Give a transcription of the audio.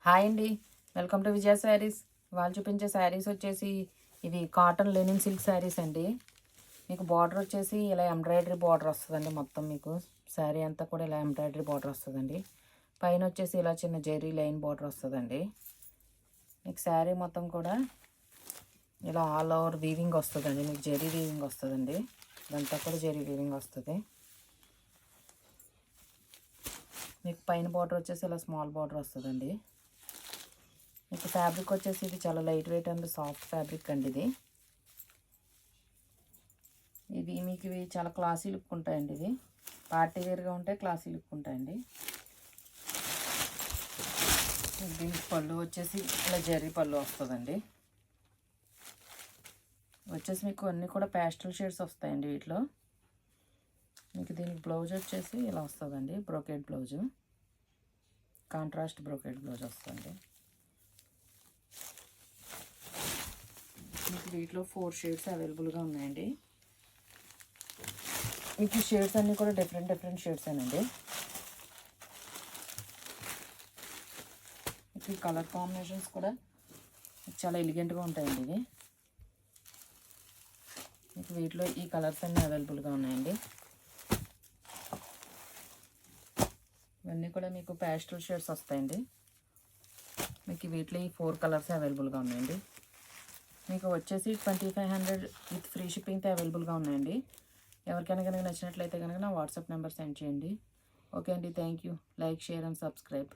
Hi అండి, welcome to విజయ శారీస్. వాళ్ళు చూపించే శారీస్ వచ్చేసి ఇవి కాటన్ లెనిన్ సిల్క్ శారీస్ అండి. మీకు బార్డర్ వచ్చేసి ఇలా ఎంబ్రాయిడరీ బార్డర్ వస్తుందండి. మొత్తం మీకు శారీ అంతా కూడా ఇలా ఎంబ్రాయిడరీ బార్డర్ వస్తుందండి. పైన వచ్చేసి ఇలా చిన్న జెరీ లైన్ బార్డర్ వస్తుందండి. మీకు శారీ మొత్తం కూడా ఇలా ఆల్ ఓవర్ వీవింగ్ వస్తుందండి. మీకు జెరీ వీవింగ్ వస్తుందండి. ఇదంతా కూడా జెరీ వీవింగ్ వస్తుంది. మీకు పైన బార్డర్ వచ్చేసి ఇలా స్మాల్ బార్డర్ వస్తుందండి. మీకు ఫ్యాబ్రిక్ వచ్చేసి ఇది చాలా light weight and soft fabric అండి. ఇవి చాలా క్లాసీ లుక్ ఉంటాయండి. ఇది పార్టీ వేర్గా ఉంటాయి, క్లాసీ లుక్ ఉంటాయండి. దీనికి పళ్ళు వచ్చేసి ఇలా జరీ పళ్ళు వస్తుందండి. వచ్చేసి మీకు అన్నీ కూడా ప్యాస్టల్ షేడ్స్ వస్తాయండి వీటిలో. మీకు దీనికి బ్లౌజ్ వచ్చేసి ఇలా వస్తుందండి. Brocade blouse, contrast brocade blouse వస్తుంది. మీకు వీటిలో 4 షేడ్స్ అవైలబుల్గా ఉన్నాయండి. మీకు షేడ్స్ అన్నీ కూడా డిఫరెంట్ షేడ్స్ అండి. మీకు ఈ కలర్ కాంబినేషన్స్ కూడా చాలా ఎలిగెంట్గా ఉంటాయండి. ఇవి మీకు వీటిలో ఈ కలర్స్ అన్నీ అవైలబుల్గా ఉన్నాయండి. ఇవన్నీ కూడా మీకు ప్యాస్టల్ షేడ్స్ వస్తాయండి. మీకు వీటిలో ఈ 4 కలర్స్ అవైలబుల్గా ఉన్నాయండి. మీకు వచ్చేసి 2500 విత్ ఫ్రీ షిప్పింగ్తో అవైలబుల్గా ఉన్నాయండి. ఎవరికైనా కనుక నచ్చినట్లయితే కనుక నా వాట్సాప్ నెంబర్ సెండ్ చేయండి. ఓకే అండి, thank you. Like, share and subscribe.